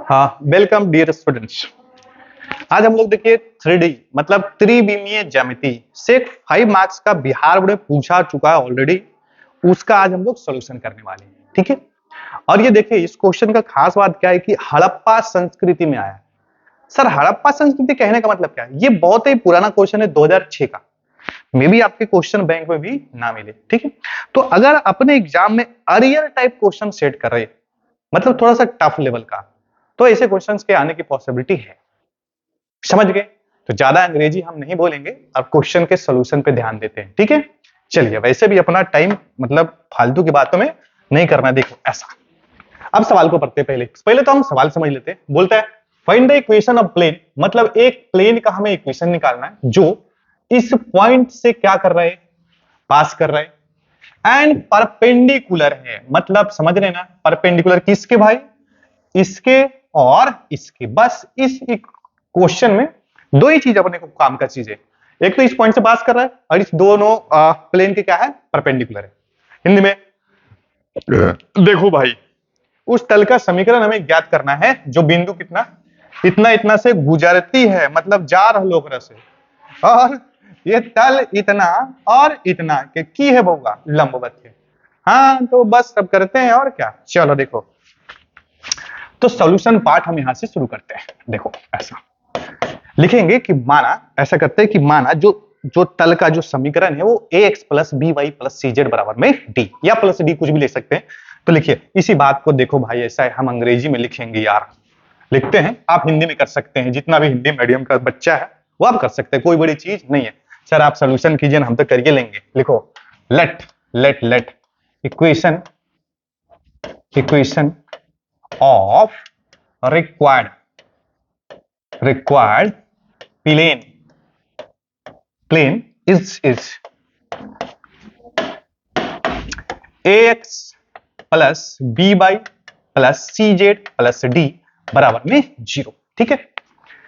हाँ, welcome dear students. आज हम लोग देखिए 3D मतलब त्रिविमीय ज्यामिति से 5 मार्क्स का बिहार बोर्ड में पूछा चुका है ऑलरेडी। उसका आज हम लोग सॉल्यूशन करने वाले हैं, ठीक है। और ये देखिए इस क्वेश्चन का खास बात क्या है कि हड़प्पा संस्कृति में आया। सर हड़प्पा संस्कृति कहने का मतलब क्या है? ये बहुत ही पुराना क्वेश्चन है 2006 का। मे बी आपके क्वेश्चन बैंक में भी ना मिले, ठीक है। तो अगर अपने एग्जाम में अरियर टाइप क्वेश्चन सेट कर रहे मतलब थोड़ा सा टफ लेवल का, तो ऐसे क्वेश्चंस के आने की पॉसिबिलिटी है। समझ गए? तो ज्यादा अंग्रेजी हम नहीं बोलेंगे, अब क्वेश्चन के सॉल्यूशन पे ध्यान देते हैं, ठीक है। चलिए, वैसे भी अपना टाइम मतलब फालतू की बातों में नहीं करना है। देखो ऐसा, अब सवाल को पढ़ते पहले पहले तो हम सवाल समझ लेते हैं। बोलता है find the equation of plane, मतलब एक प्लेन का हमें इक्वेशन निकालना है जो इस पॉइंट से क्या कर रहा है, पास कर रहा है, एंड परपेंडिकुलर है। मतलब समझ रहे ना, परपेंडिकुलर किसके भाई? इसके और इसके। बस इस क्वेश्चन में दो ही चीज अपने को काम का चीज है, एक तो इस पॉइंट से पास कर रहा है और इस दोनों प्लेन के क्या है, परपेंडिकुलर है। हिंदी में देखो भाई, उस तल का समीकरण हमें ज्ञात करना है जो बिंदु कितना इतना इतना से गुजरती है, मतलब जा रहा से, और ये तल इतना और इतना के की है बउआ, लंबवत है। हाँ तो बस सब करते हैं और क्या। चलो देखो, तो सॉल्यूशन पार्ट हम यहां से शुरू करते हैं। देखो ऐसा लिखेंगे कि माना, ऐसा करते हैं कि माना जो जो तल का जो समीकरण है वो ax plus B Y plus सी जेड बराबर में d या प्लस डी, कुछ भी ले सकते हैं। तो लिखिए इसी बात को, देखो भाई ऐसा है, हम अंग्रेजी में लिखेंगे यार, लिखते हैं। आप हिंदी में कर सकते हैं, जितना भी हिंदी मीडियम का बच्चा है वो आप कर सकते हैं, कोई बड़ी चीज नहीं है। सर आप सोल्यूशन कीजिए ना, हम तो करके लेंगे। लिखो let let let equation equation of required plane is ax plus B Y plus C Z plus D बराबर में 0, ठीक है।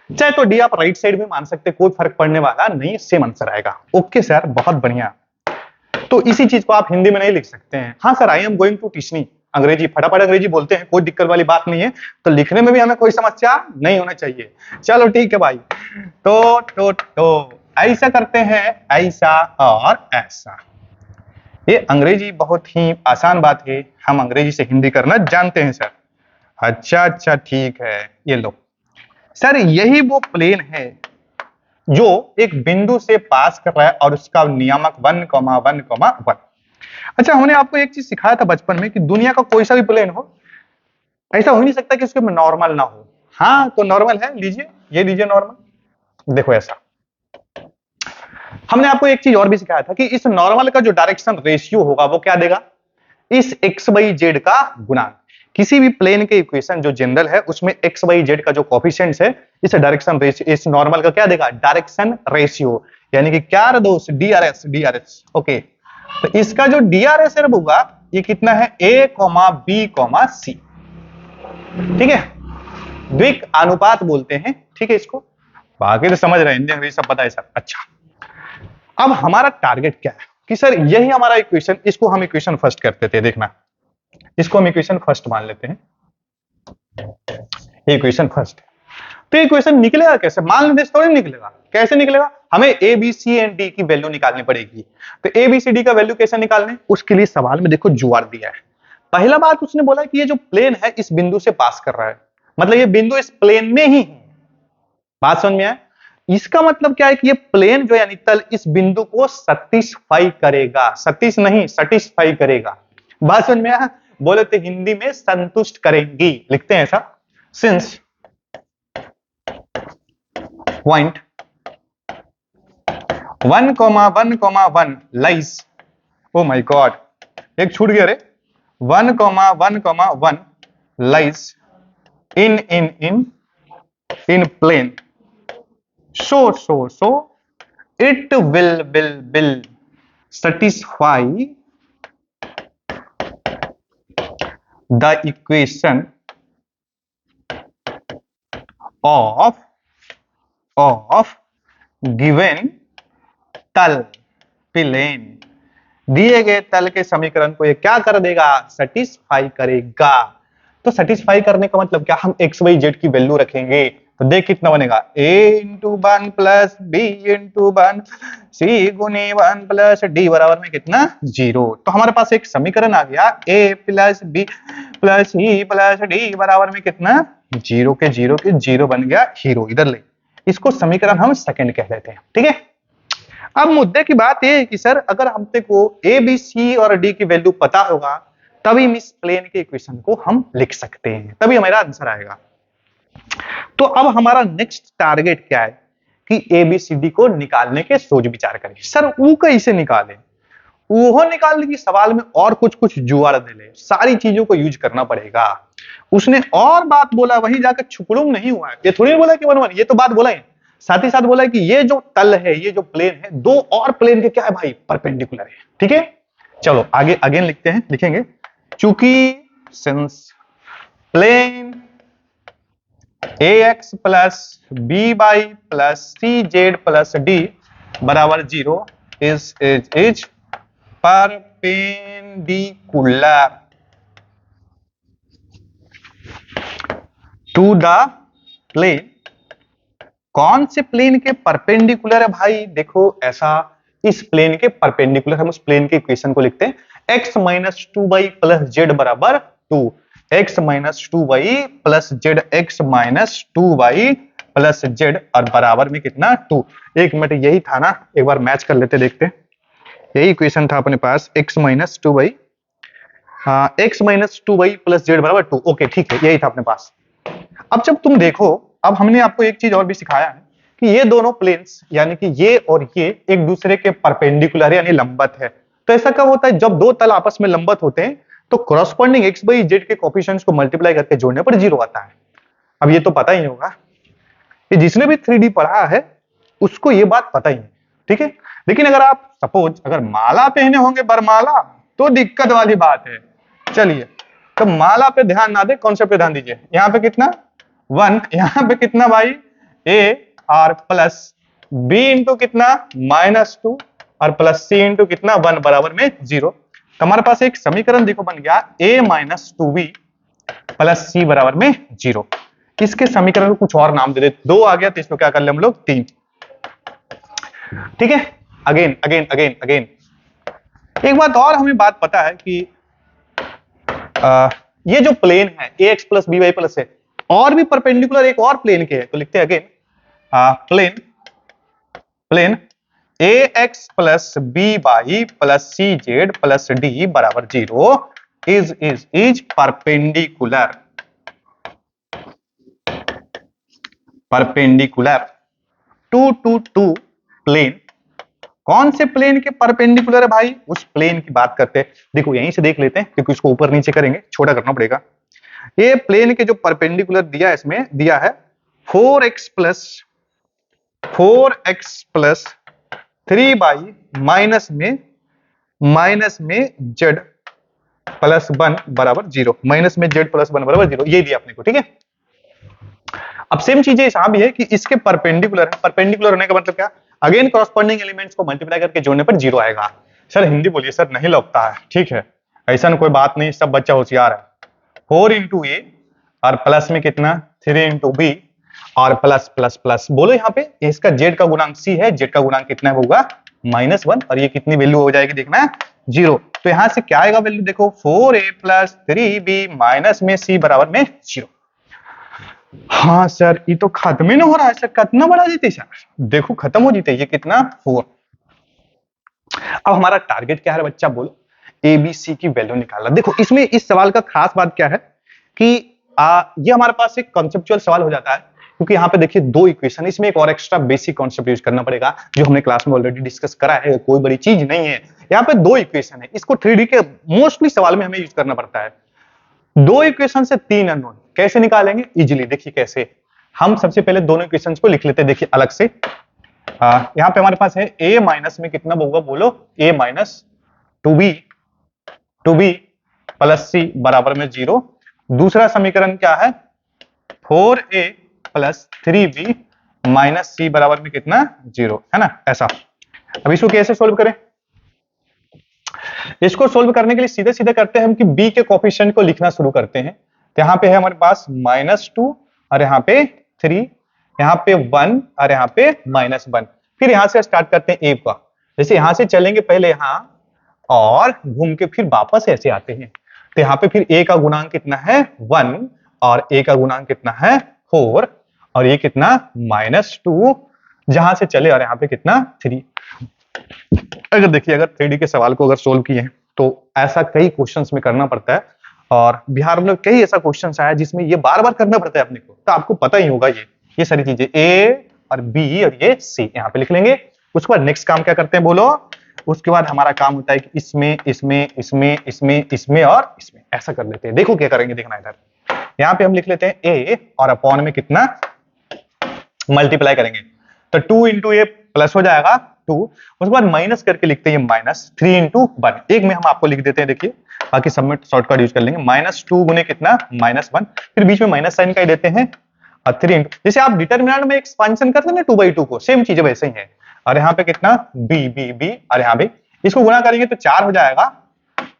चाहे तो डी आप राइट साइड में मान सकते हैं, कोई फर्क पड़ने वाला नहीं, सेम आंसर आएगा। ओके सर, बहुत बढ़िया। तो इसी चीज को आप हिंदी में नहीं लिख सकते हैं। हाँ sir, I am going to teach me अंग्रेजी, फटाफट अंग्रेजी बोलते हैं, कोई दिक्कत वाली बात नहीं है। तो लिखने में भी हमें कोई समस्या नहीं होना चाहिए। चलो ठीक है भाई। तो ऐसा करते हैं, ऐसा और ऐसा। ये अंग्रेजी बहुत ही आसान बात है, हम अंग्रेजी से हिंदी करना जानते हैं सर। अच्छा ठीक है, ये लो सर, यही वो प्लेन है जो एक बिंदु से पास कर रहा है और उसका नियामक 1,1,1। अच्छा, हमने आपको एक चीज सिखाया था बचपन में कि दुनिया का कोई सा भी प्लेन हो, ऐसा हो नहीं सकता कि उसके में नॉर्मल ना हो। हाँ तो नॉर्मल है, लीजिए ये लीजिए नॉर्मल। देखो ऐसा, हमने आपको एक चीज और भी सिखाया था कि इस नॉर्मल का जो डायरेक्शन रेशियो होगा वो क्या देगा, इस एक्स बाई जेड का गुणांक। किसी भी प्लेन के इक्वेशन जो जनरल है उसमें एक्स बाई जेड का जो कोफिशिएंट्स है, इस डायरेक्शन रेशियो, इस नॉर्मल का क्या देगा, डायरेक्शन रेशियो। यानी कि क्या दोस्त, डीआरएस। ओके, तो इसका जो डीआरएस है होगा, ये कितना है, ए कॉमा बी कॉमा सी, ठीक है। द्विक अनुपात बोलते हैं, ठीक है इसको। बाकी तो समझ रहे हैं, हिंदी सब पता है सर। अच्छा, अब हमारा टारगेट क्या है कि सर यही हमारा इक्वेशन, इसको हम इक्वेशन फर्स्ट करते थे। देखना, इसको हम इक्वेशन फर्स्ट मान लेते हैं, इक्वेशन फर्स्ट। तो इक्वेशन निकलेगा कैसे, मान लेते थोड़ी निकलेगा, कैसे निकलेगा, हमें A B C and D की वैल्यू निकालनी पड़ेगी। तो ए बी सी डी का वैल्यू कैसे निकालने, उसके लिए सवाल में देखो जुगाड़ दिया है। पहला बात उसने बोला कि ये जो प्लेन है इस बिंदु से पास कर रहा है, मतलब ये बिंदु इस प्लेन में ही है। बात समझ में आए? इसका मतलब क्या है कि ये प्लेन जो यानी तल इस बिंदु को सटिस्फाई करेगा, सतीश नहीं सटिस्फाई करेगा। बात समझ में आया? बोले तो हिंदी में संतुष्ट करेंगी, लिखते हैं ऐसा, since point 1,1,1 lies, oh my god एक छूट गया रे, 1,1,1 lies in plane, so it will satisfy the equation of given तल प्लेन। दिए गए तल के समीकरण को ये क्या कर देगा, सेटिस्फाई करेगा। तो सेटिस्फाई करने का मतलब क्या, हम एक्स वाई जेड की वैल्यू रखेंगे तो देख कितना बनेगा, a into one plus b into one c गुनी वन प्लस डी बराबर में कितना, 0। तो हमारे पास एक समीकरण आ गया a plus B plus C plus D बराबर में कितना, 0 बन गया हीरो। इधर ले, इसको समीकरण हम सेकंड कह लेते हैं, ठीक है। अब मुद्दे की बात यह है कि सर अगर हमसे को ए बी सी और डी की वैल्यू पता होगा तभी इस प्लेन के इक्वेशन को हम लिख सकते हैं, तभी हमारा आंसर आएगा। तो अब हमारा नेक्स्ट टारगेट क्या है कि ए बी सी डी को निकालने के सोच विचार करें। सर वो कैसे निकालें, वो निकालने की सवाल में और कुछ कुछ जुगाड़ दे ले, सारी चीजों को यूज करना पड़ेगा। उसने और बात बोला, वही जाकर छुकड़ुम नहीं हुआ है, ये थोड़ी बोला कि 1 1, ये तो बात बोला है, साथ ही साथ बोला है कि ये जो तल है, ये जो प्लेन है, दो और प्लेन के क्या है भाई, परपेंडिकुलर है, ठीक है। चलो आगे अगेन लिखते हैं, लिखेंगे चूंकि since plane ax plus B Y plus सी जेड प्लस डी बराबर 0 is perpendicular to the plane. कौन से प्लेन के परपेंडिकुलर है भाई, देखो ऐसा, इस प्लेन के परपेंडिकुलर हम उस प्लेन के इक्वेशन को लिखते हैं x minus two Y plus Z बराबर 2, x minus two Y plus Z, x minus two Y plus Z और बराबर में कितना 2। एक मिनट, यही था ना, एक बार मैच कर लेते, देखते, यही इक्वेशन था अपने पास, x माइनस टू वाई, हाँ x minus two Y plus Z बराबर 2, ओके ठीक है, यही था अपने पास। अब जब तुम देखो, अब हमने आपको एक चीज और भी सिखाया है कि ये दोनों प्लेन्स यानी कि ये और ये एक दूसरे के परपेंडिकुलर यानी लंबवत है। तो ऐसा कब होता है, जब दो तल आपस में लंबवत होते हैं तो कॉरस्पॉन्डिंग एक्स बाई जेड के कोएफिशिएंट्स को मल्टीप्लाई करके जोड़ने पर 0 आता है। अब ये तो पता ही होगा, ये जिसने भी 3D पढ़ा है उसको ये बात पता ही है, ठीक है। लेकिन अगर आप सपोज अगर माला पहने होंगे, बरमाला, तो दिक्कत वाली बात है। चलिए, तो माला पे ध्यान ना दे, कॉन्सेप्ट पे ध्यान दीजिए। यहाँ पे कितना 1, यहाँ पे कितना भाई a और प्लस b इंटू कितना -2 और प्लस c इंटू कितना 1 बराबर में 0। तो हमारे पास एक समीकरण देखो बन गया a minus 2b plus c बराबर में 0। इसके समीकरण को कुछ और नाम दे दे, 2 आ गया तो इसको क्या कर ले हम लोग 3, ठीक है। अगेन अगेन अगेन अगेन एक बात और हमें बात पता है कि ये जो प्लेन है ax plus B Y plus है, और भी परपेंडिकुलर एक और प्लेन के है, तो लिखते हैं again plane ax plus B Y plus सी जेड प्लस डी बराबर 0 इज परपेंडिकुलर टू प्लेन। कौन से प्लेन के परपेंडिकुलर है भाई, उस प्लेन की बात करते हैं। देखो यहीं से देख लेते हैं क्योंकि इसको ऊपर नीचे करेंगे, छोटा करना पड़ेगा। ये प्लेन के जो परपेंडिकुलर दिया है, इसमें दिया है 4x प्लस 3y माइनस में z प्लस 1 बराबर 0, माइनस में z प्लस 1 बराबर 0, ये दिया अपने को, ठीक है। अब सेम चीजें यहां भी है कि इसके परपेंडिकुलर है, परपेंडिकुलर होने का मतलब क्या, अगेन कॉरस्पॉन्डिंग एलिमेंट्स को मल्टीप्लाई करके जोड़ने पर 0 आएगा। सर हिंदी बोलिए सर, नहीं लगता है, ठीक है, ऐसा कोई बात नहीं, सब बच्चा होशियार है। 4 इंटू ए और प्लस में कितना 3 इंटू बी और प्लस प्लस प्लस, बोलो यहाँ पे इसका जेड का गुणांक सी है, जेड का गुणांक कितना होगा -1 और ये कितनी वैल्यू हो जाएगी देखना है 0। तो यहां से क्या आएगा वैल्यू, देखो 4a प्लस 3b माइनस में c बराबर में 0। हाँ सर ये तो खत्म ही नहीं हो रहा है सर, कितना बड़ा जीते सर, देखो खत्म हो जीते, ये कितना 4। अब हमारा टारगेट क्या है बच्चा, बोलो ए बी सी की वैल्यू निकालना। देखो इसमें इस सवाल का खास बात क्या है कि ये हमारे पास एक कॉन्सेप्चुअल सवाल हो जाता है, क्योंकि यहाँ पे देखिए 2 इक्वेशन, इसमें एक और एक्स्ट्रा बेसिक कॉन्सेप्ट यूज करना पड़ेगा जो हमने क्लास में ऑलरेडी डिस्कस करा है, कोई बड़ी चीज नहीं है। यहाँ पे 2 इक्वेशन है, इसको 3D के मोस्टली सवाल में हमें यूज करना पड़ता है। 2 इक्वेशन से 3 अननोन कैसे निकालेंगे इजिली, देखिए कैसे। हम सबसे पहले दोनों इक्वेशंस को लिख लेते हैं, देखिए अलग से। यहाँ पे हमारे पास है a माइनस में कितना होगा, बोलो a minus 2b plus c बराबर में 0। दूसरा समीकरण क्या है 4a plus 3b minus c बराबर में कितना 0, है ना, ऐसा। अब इसको कैसे सोल्व करें, इसको सोल्व करने के लिए सीधे सीधे करते हैं हम कि b के कोएफिशिएंट को लिखना शुरू करते हैं। तो यहाँ पे है हमारे पास -2 और यहाँ पे 3, यहाँ पे 1 और यहाँ पे -1। फिर यहाँ से स्टार्ट करते हैं a का। जैसे यहाँ से चलेंगे पहले यहाँ और घूम के फिर वापस ऐसे आते हैं, तो यहाँ पे फिर a का गुणांक कितना है 1 और a का गुणांक कितना है 4 और ये कितना -2 जहां से चले और यहाँ पे कितना 3। अगर देखिए अगर 3D के सवाल को अगर सोल्व किए हैं तो ऐसा कई क्वेश्चंस में करना पड़ता है और बिहार में कई ऐसा क्वेश्चंस आया जिसमें ये बार बार करना पड़ता है अपने को, तो आपको पता ही होगा ये सारी चीजें A और B और ये C यहाँ पे लिख लेंगे। उसके बाद नेक्स्ट काम क्या करते हैं बोलो, उसके बाद हमारा काम होता है कि इसमें इसमें इसमें इसमें इसमें और इसमें ऐसा कर लेते हैं। देखो क्या करेंगे, देखना इधर यहाँ पे हम लिख लेते हैं A और अपॉन में कितना मल्टीप्लाई करेंगे, तो 2 इंटू ए प्लस हो जाएगा 2, उसके बाद माइनस करके लिखते हैं -3 इंटू 1। एक में हम आपको लिख देते हैं, देखिए बाकी सब में शॉर्टकट यूज कर लेंगे। -2 गुने कितना -1, फिर बीच में माइनस साइन का ही देते हैं और 3 इंटू, जैसे आप डिटरमिनेंट में एक्सपेंशन करते हैं ना 2/2 को, सेम चीज वैसे ही है। और यहाँ पे कितना b और यहाँ पे इसको गुणा करेंगे तो 4 हो जाएगा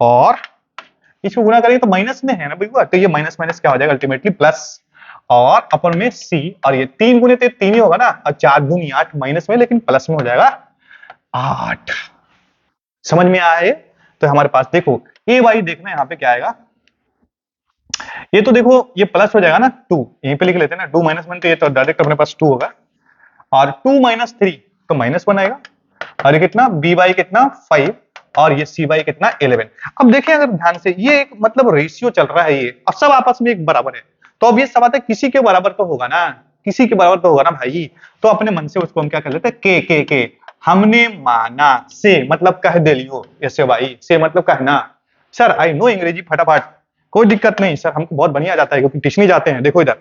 और इसको गुणा करेंगे तो माइनस में है ना भैया, तो ये माइनस माइनस क्या हो जाएगा अल्टीमेटली प्लस, और अपन में c और ये 3 गुने तो 3 ही होगा ना, और 4 दूनी 8 माइनस में लेकिन प्लस में हो जाएगा 8। समझ में आया है? तो हमारे पास देखो ए वाई देखना यहाँ पे क्या आएगा, ये तो देखो ये प्लस हो जाएगा ना 2, यहीं पे लिख लेते हैं ना 2 -1, तो ये तो डायरेक्ट अपने पास 2 होगा और 2 - 3 तो -1 आएगा और ये कितना b बाई कितना 5 और ये c बाई कितना 11। अब देखिए अगर ध्यान से ये एक मतलब रेशियो चल रहा है, ये अब सब आपस में एक बराबर है, तो अब ये सब बात है किसी के बराबर तो होगा ना, किसी के बराबर तो होगा ना भाई, तो अपने मन से उसको हम क्या कर लेते हैं के हमने माना, से मतलब कह दे लियो, ऐसे भाई से मतलब कहना। सर आई नो अंग्रेजी फटाफट, कोई दिक्कत नहीं सर, हमको बहुत बढ़िया जाता है क्योंकि टिशनी जाते हैं। देखो इधर,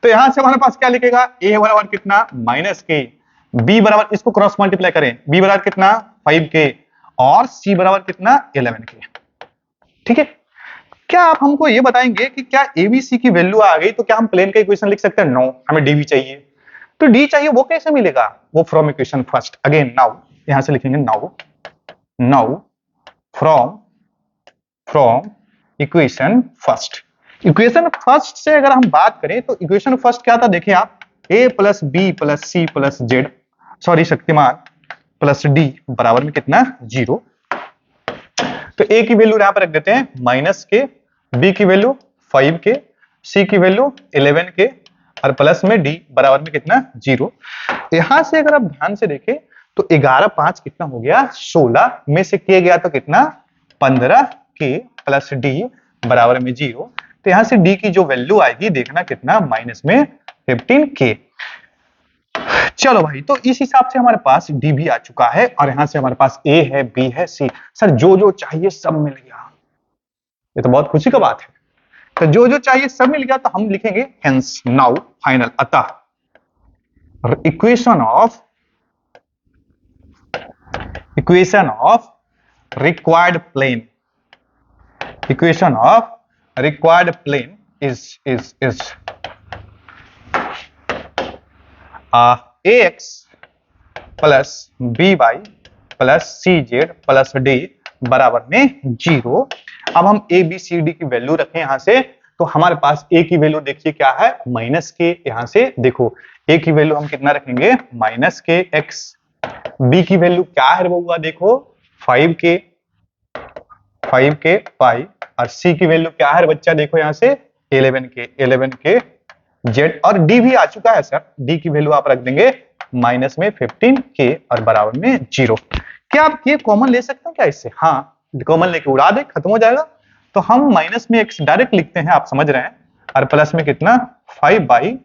तो यहां से हमारे पास क्या लिखेगा, a बराबर कितना -k, b बराबर इसको क्रॉस मल्टीप्लाई करें, b बराबर कितना 5k और c बराबर कितना 11k। ठीक है, क्या आप हमको ये बताएंगे कि क्या abc की वैल्यू आ गई तो क्या हम प्लेन का इक्वेशन लिख सकते हैं? नो, हमें dv चाहिए। तो d चाहिए, वो कैसे मिलेगा? वो from equation first, again now यहां से लिखेंगे now from equation first. Equation first से अगर हम बात करें तो इक्वेशन फर्स्ट क्या था, देखिए आप a plus B plus C plus Z, sorry Shaktimaan plus D बराबर में कितना 0। तो a की वैल्यू यहां पर रख देते हैं -k, b की वैल्यू 5k, c की वैल्यू 11k और प्लस में d बराबर में कितना 0। यहां से अगर आप ध्यान से देखें तो 11 5 कितना हो गया 16 में से k गया तो कितना 15k प्लस d बराबर में 0। तो यहां से d की जो वैल्यू आएगी देखना कितना माइनस में 15k। चलो भाई, तो इस हिसाब से हमारे पास d भी आ चुका है और यहां से हमारे पास a है b है c। सर जो जो चाहिए सब मिल गया, ये तो बहुत खुशी का बात है। तो जो जो चाहिए सब मिल गया तो हम लिखेंगे हेंस नाउ फाइनल, अतः equation of required plane is ax plus by plus cz plus d बराबर में 0। अब हम a b c d की वैल्यू रखें यहां से, तो हमारे पास a की वैल्यू देखिए क्या है -k। यहां से देखो a की वैल्यू हम कितना रखेंगे -kx, b की वैल्यू क्या है बउआ देखो 5k पाई और c की वैल्यू क्या है बच्चा देखो यहां से 11k z और d भी आ चुका है सर, d की वैल्यू आप रख देंगे माइनस में 15k और बराबर में 0। क्या आप ये कॉमन ले सकते हैं क्या इससे? हाँ, कॉमन लेके उड़ा दे, खत्म हो जाएगा। तो हम माइनस में x डायरेक्ट लिखते हैं, आप समझ रहे हैं, और प्लस में कितना 5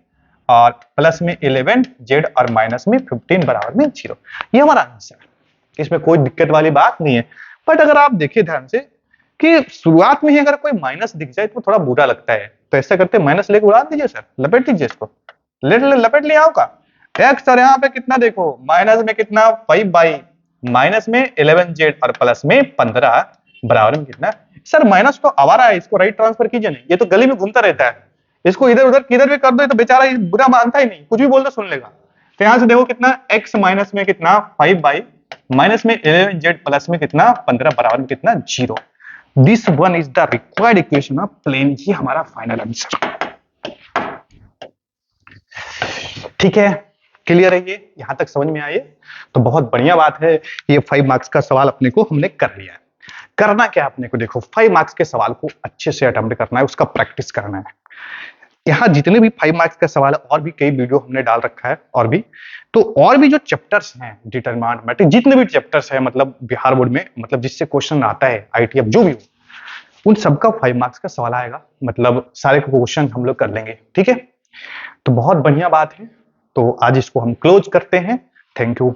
और प्लस में 11 z और माइनस में 15 बराबर में 0। ये हमारा आंसर है, इसमें कोई दिक्कत वाली बात नहीं है। बट अगर आप देखिए ध्यान से कि शुरुआत में ही अगर कोई माइनस दिख जाए तो थोड़ा बुरा लगता है, तो ऐसा करते माइनस लेके उड़ा दीजिए सर, लपेट दीजिए इसको, लपेट लिया होगा एक्स और यहाँ पे कितना देखो माइनस में कितना 5 माइनस में 11z और प्लस में 15 बराबर में कितना। सर माइनस तो आवारा है, इसको राइट ट्रांसफर कीजिए नहीं, ये तो गली में घूमता रहता है, इसको इधर उधर किधर भी कर दो तो बेचारा बुरा मानता ही नहीं, कुछ भी बोल दो सुन लेगा। तो यहाँ से देखो कितना x माइनस में कितना 5 माइनस में 11z प्लस में कितना 15 बराबर में कितना 0। This one is the required equation of plane. ये हमारा फाइनल आंसर। ठीक है, क्लियर है? ये यहां तक समझ में आए तो बहुत बढ़िया बात है। ये 5 मार्क्स का सवाल अपने को हमने कर लिया है। करना क्या है अपने को, देखो 5 मार्क्स के सवाल को अच्छे से अटेम्प्ट करना है, उसका प्रैक्टिस करना है। यहाँ जितने भी 5 मार्क्स का सवाल है, और भी कई वीडियो हमने डाल रखा है, और भी तो और भी जो चैप्टर्स हैं डिटरमिनेंट मैट्रिक्स, जितने भी चैप्टर्स है मतलब बिहार बोर्ड में, मतलब जिससे क्वेश्चन आता है आईटीएफ जो भी हो, उन सबका 5 मार्क्स का सवाल आएगा। मतलब सारे क्वेश्चन हम लोग कर लेंगे। ठीक है, तो बहुत बढ़िया बात है। तो आज इसको हम क्लोज करते हैं। Thank you.